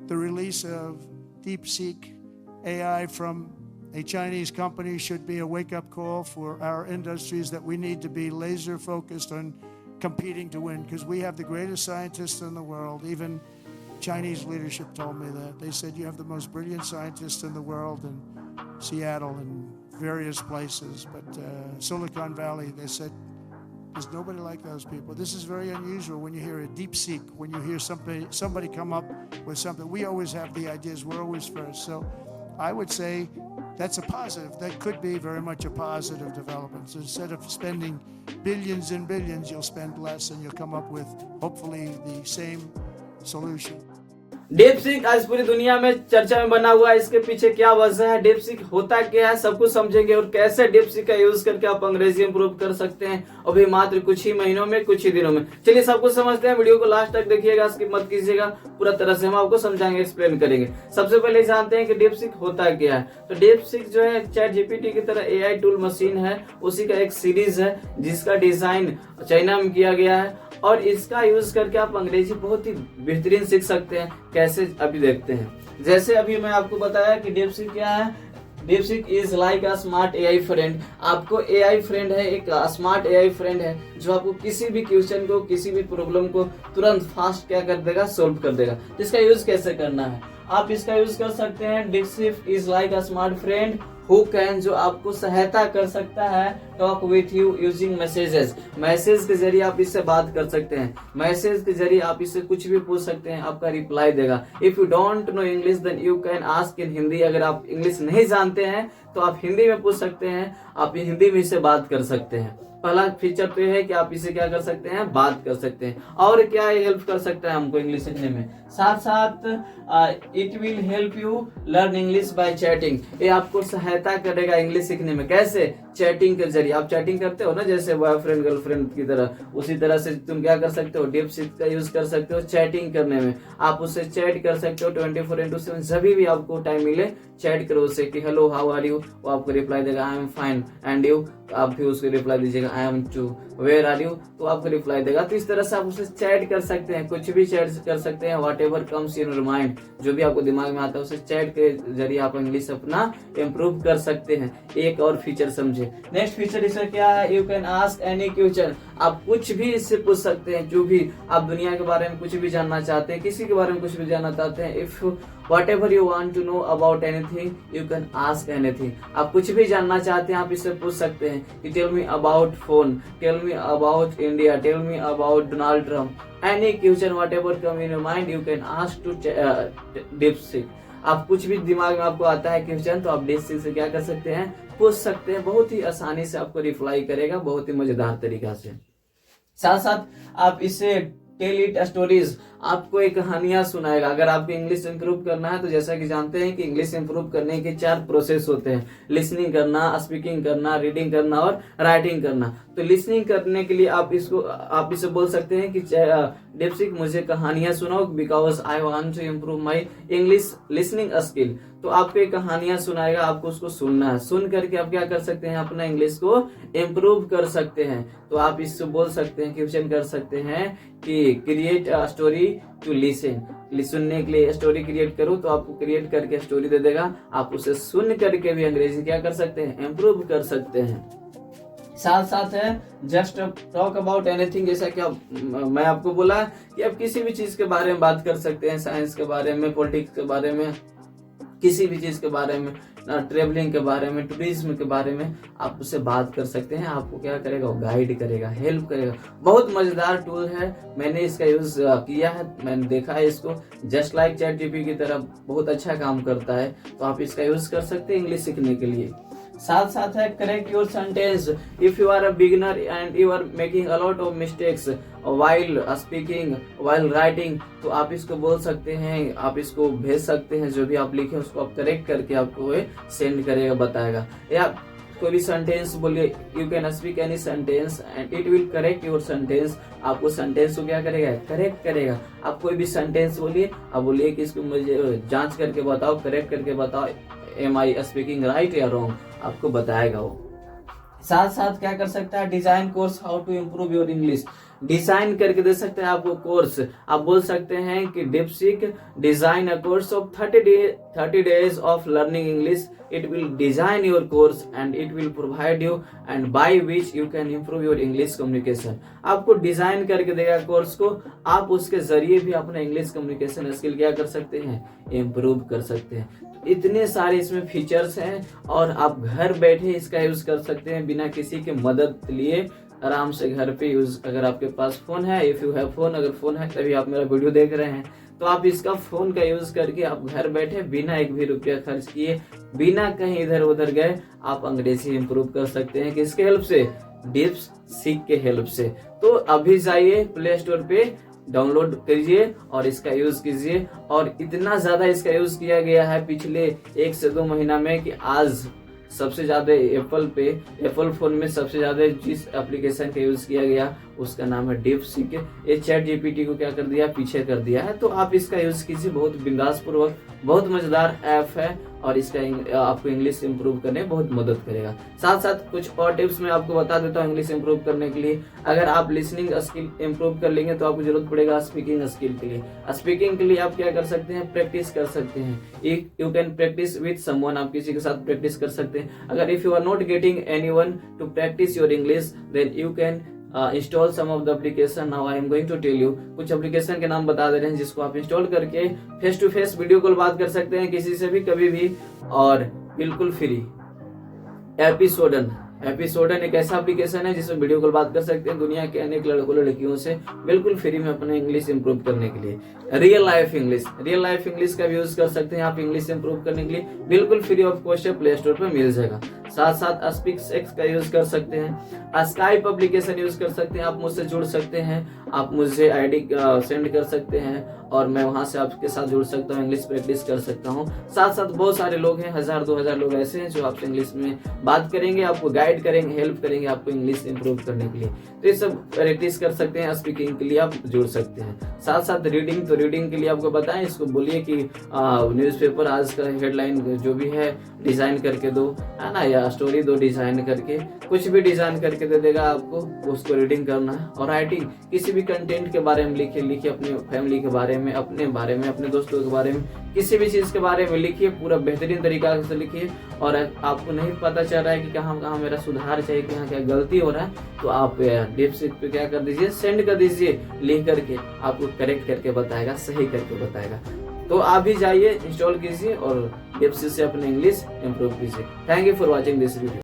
the release of DeepSeek AI from a Chinese company should be a wake-up call for our industries that we need to be laser focused on competing to win, because we have the greatest scientists in the world. Even Chinese leadership told me that. They said, you have the most brilliant scientists in the world in Seattle and various places, but Silicon Valley, they said, there's nobody like those people. This is very unusual when you hear a DeepSeek, when you hear somebody come up with something. We always have the ideas, we're always first. So I would say that's a positive. That could be very much a positive development. So instead of spending billions and billions, you'll spend less and you'll come up with hopefully the same solution. DeepSeek आज पूरी दुनिया में चर्चा में बना हुआ है। इसके पीछे क्या वजह है, डीपसीक होता क्या है, सब कुछ समझेंगे और कैसे डीपसीक का यूज करके आप अंग्रेजी इंप्रूव कर सकते हैं, अभी मात्र कुछ ही महीनों में, कुछ ही दिनों में। चलिए सब कुछ समझते हैं, वीडियो को लास्ट तक देखिएगा, स्किप मत कीजिएगा, पूरा तरह से हम आपको समझाएंगे, एक्सप्लेन करेंगे। सबसे पहले जानते हैं कि डीपसीक होता क्या है। तो डीपसीक जो है चैट जीपीटी की तरह एआई टूल मशीन है, उसी का एक सीरीज है जिसका डिजाइन चाइना में किया गया है और इसका यूज करके आप अंग्रेजी बहुत ही बेहतरीन सीख सकते हैं। कैसे, अभी देखते हैं। जैसे अभी मैं आपको बताया कि डीपसीक क्या है। DeepSeek is like a smart AI friend. आपको एआई फ्रेंड है, एक स्मार्ट एआई फ्रेंड है जो आपको किसी भी क्वेश्चन को, किसी भी प्रॉब्लम को तुरंत फास्ट क्या कर देगा, सोल्व कर देगा। इसका यूज कैसे करना है, आप इसका यूज कर सकते हैं। DeepSeek is like a smart friend who can, जो आपको सहायता कर सकता है talk with you using messages. Message के जरिए आप इससे बात कर सकते हैं, मैसेज के जरिए आप इससे कुछ भी पूछ सकते हैं, आपका रिप्लाई देगा। If you don't know English then you can ask in Hindi. अगर आप इंग्लिश नहीं जानते हैं तो आप हिंदी में पूछ सकते हैं, आप हिंदी में इससे बात कर सकते हैं। पहला फीचर तो है कि आप इसे क्या कर सकते हैं, बात कर सकते हैं। और क्या हेल्प कर सकता है हमको इंग्लिश सीखने में, साथ साथ it will help you learn English by chatting. ये आपको सहायता करेगा इंग्लिश सीखने में। कैसे, चैटिंग के जरिए। आप चैटिंग करते हो ना, जैसे बॉयफ्रेंड गर्लफ्रेंड की तरह, उसी तरह से तुम क्या कर सकते हो, डीपसीक का यूज कर सकते हो चैटिंग करने में। आप उससे चैट कर सकते हो 24/7, जब भी आपको टाइम मिले चैट करो उससे कि हेलो हाउ आर यू, वो आपको रिप्लाई देगा I am fine and you, आप भी उसको रिप्लाई दीजिएगा I am too, where are you, तो आपको रिप्लाई देगा। तो इस तरह से आप उससे चैट कर सकते हैं, कुछ भी चैट कर सकते हैं। What ever comes in your mind, जो भी आपको दिमाग में आता है उसे चैट के जरिए आप इंग्लिश अपना इम्प्रूव कर सकते हैं। एक और फीचर समझे। नेक्स्ट फीचर इसका क्या है, you can ask any question. आप कुछ भी इससे पूछ सकते हैं, जो भी आप दुनिया के बारे में कुछ भी जानना चाहते हैं, किसी के बारे में कुछ भी जानना चाहते हैं। If whatever you want to know about anything you can ask anything। आप कुछ भी जानना चाहते हैं आप इससे पूछ सकते हैं कि tell me about phone, tell me about India, tell me about Donald Trump, any question whatever come in your mind you can ask to DeepSeek। आप कुछ भी दिमाग में आपको आता है क्वेश्चन तो आप डीपसीक से क्या कर सकते हैं, पूछ सकते हैं। बहुत ही आसानी से आपको रिप्लाई करेगा, बहुत ही मजेदार तरीका से। साथ साथ आप इसे टेल इट स्टोरीज, आपको एक कहानियां सुनाएगा। अगर आपको इंग्लिश इंप्रूव करना है तो जैसा कि जानते हैं कि इंग्लिश इंप्रूव करने के 4 प्रोसेस होते हैं, लिसनिंग करना, स्पीकिंग करना, रीडिंग करना और राइटिंग करना। तो लिसनिंग करने के लिए आप इसे बोल सकते हैं कि डीपसीक मुझे कहानियां सुनाओ because I want to improve my English listening skill. तो आपको एक कहानियां सुनाएगा, आपको उसको सुनना है, सुन करके आप क्या कर सकते हैं, अपना इंग्लिश को इम्प्रूव कर सकते हैं। तो आप इससे बोल सकते हैं, क्वेश्चन कर सकते हैं कि create a story to listen. सुनने के लिए स्टोरी क्रिएट करो, तो आपको क्रिएट करके स्टोरी दे देगा। आप उसे सुन करके भी अंग्रेजी क्या कर सकते हैं, इम्प्रूव कर सकते हैं। साथ साथ है जस्ट टॉक अबाउट एनीथिंग। जैसा कि मैं आपको बोला कि आप किसी भी चीज के बारे में बात कर सकते हैं, साइंस के बारे में, पॉलिटिक्स के बारे में, किसी भी चीज के बारे में, ट्रेवलिंग के बारे में, टूरिज्म के बारे में आप उससे बात कर सकते हैं। आपको क्या करेगा, गाइड करेगा, हेल्प करेगा। बहुत मजेदार टूल है, मैंने इसका यूज किया है, मैंने देखा है इसको। जस्ट लाइक चैट जीपीटी की तरह बहुत अच्छा काम करता है, तो आप इसका यूज कर सकते हैं इंग्लिश सीखने के लिए। साथ साथ है correct your sentence. If you are a beginner and you are making a lot of mistakes while speaking, while writing, तो आप इसको बोल सकते हैं, आप इसको भेज सकते हैं, जो भी आप लिखे उसको आप करेक्ट करके आपको सेंड करेगा, बताएगा। या कोई भी सेंटेंस बोलिए, you can speak any sentence and it will correct your sentence. आपको सेंटेंस को क्या करेगा, करेक्ट करेगा। आप कोई भी सेंटेंस बोलिए, आप बोलिए कि इसको मुझे जांच करके बताओ, करेक्ट करके बताओ, एम आई स्पीकिंग राइट या रॉन्ग, आपको बताएगा वो। साथ साथ क्या कर सकता है, design course how to improve your English. Design करके दे सकते हैं आपको कोर्स। आप बोल सकते हैं कि DeepSeek design a course of 30 days of learning English. It will design your course and it will provide you and by which you can improve your English communication. आपको डिजाइन करके देगा कोर्स को, आप उसके जरिए भी अपना इंग्लिश कम्युनिकेशन स्किल क्या कर सकते हैं, इम्प्रूव कर सकते हैं। तो इतने सारे इसमें फीचर्स हैं और आप घर बैठे इसका यूज कर सकते हैं बिना किसी के मदद लिए, आराम से घर पे यूज। अगर आपके पास फोन है, इफ यू हैव फोन, अगर फोन है तभी आप मेरा वीडियो देख रहे हैं, तो आप इसका फोन का यूज करके आप घर बैठे बिना एक भी रुपया खर्च किए, बिना कहीं इधर उधर गए, आप अंग्रेजी इंप्रूव कर सकते हैं। किसके हेल्प से? DeepSeek के हेल्प से। तो अभी जाइए प्ले स्टोर पे, डाउनलोड करिए और इसका यूज कीजिए। और इतना ज्यादा इसका यूज किया गया है पिछले 1 से 2 महीना में कि आज सबसे ज्यादा एप्पल फोन में सबसे ज्यादा जिस एप्लीकेशन का यूज किया गया उसका नाम है DeepSeek। ये ChatGPT को क्या कर दिया, पीछे कर दिया है। तो आप इसका यूज कीजिए, बहुत बिंदास पूर्वक, बहुत मजेदार ऐप है और इसका आपको इंग्लिश इंप्रूव करने में बहुत मदद करेगा। साथ साथ कुछ और टिप्स मैं आपको बता देता हूँ इंग्लिश इंप्रूव करने के लिए। अगर आप लिसनिंग स्किल इंप्रूव कर लेंगे तो आपको जरूरत पड़ेगा स्पीकिंग स्किल के लिए। स्पीकिंग के लिए आप क्या कर सकते हैं, प्रैक्टिस कर सकते हैं। You can practice with someone, आप किसी के साथ प्रैक्टिस कर सकते हैं। अगर if you are not getting anyone to practice your English then you can install some of the application. Now I am going to tell you, कुछ application के नाम बता दे रहे हैं जिसको आप इंस्टॉल करके face to face video call बात कर सकते हैं किसी से भी कभी भी, और बिल्कुल फ्री। एपिसोडन एक ऐसा एप्लीकेशन है जिसमें वीडियो कॉल बात कर सकते हैं दुनिया के अनेक लड़कों लड़कियों से बिल्कुल फ्री में अपने इंग्लिश इंप्रूव करने के लिए। रियल लाइफ इंग्लिश का भी यूज कर सकते हैं आप इंग्लिश इंप्रूव करने के लिए, बिल्कुल free of cost play store पर मिल जाएगा। साथ साथ SpeakX का यूज कर सकते हैं, स्काइप एप्लीकेशन यूज कर सकते हैं, आप मुझसे जुड़ सकते हैं, आप मुझे ID सेंड कर सकते हैं और मैं वहां से आपके साथ जुड़ सकता हूँ, इंग्लिश प्रैक्टिस कर सकता हूँ। साथ साथ बहुत सारे लोग हैं, 1000-2000 लोग ऐसे हैं जो आपसे इंग्लिश में बात करेंगे, आपको गाइड करेंगे, हेल्प करेंगे आपको इंग्लिश इंप्रूव करने के लिए। तो ये सब प्रैक्टिस कर सकते हैं, स्पीकिंग के लिए आप जुड़ सकते हैं। साथ साथ रीडिंग के लिए आपको बताएं, इसको बोलिए कि न्यूज़पेपर आज का हेडलाइन जो भी है डिजाइन करके दो, है ना, या स्टोरी दो डिजाइन करके, कुछ भी डिजाइन करके दे देगा आपको, उसको रीडिंग करना है। और राइटिंग, किसी भी कंटेंट के बारे में लिखिए, अपने फैमिली के बारे में, अपने बारे में, अपने दोस्तों के बारे में, किसी भी चीज के बारे में लिखिए, पूरा बेहतरीन तरीका से लिखिए। और आपको नहीं पता चल रहा है कि कहाँ मेरा सुधार चाहिए, कहाँ क्या गलती हो रहा है, तो आप DeepSeek पे क्या कर दीजिए, सेंड कर दीजिए, लिख करके आपको करेक्ट करके बताएगा, सही करके बताएगा। तो आप भी जाइए, इंस्टॉल कीजिए और DeepSeek से अपने इंग्लिश इंप्रूव कीजिए। Thank you for watching this video.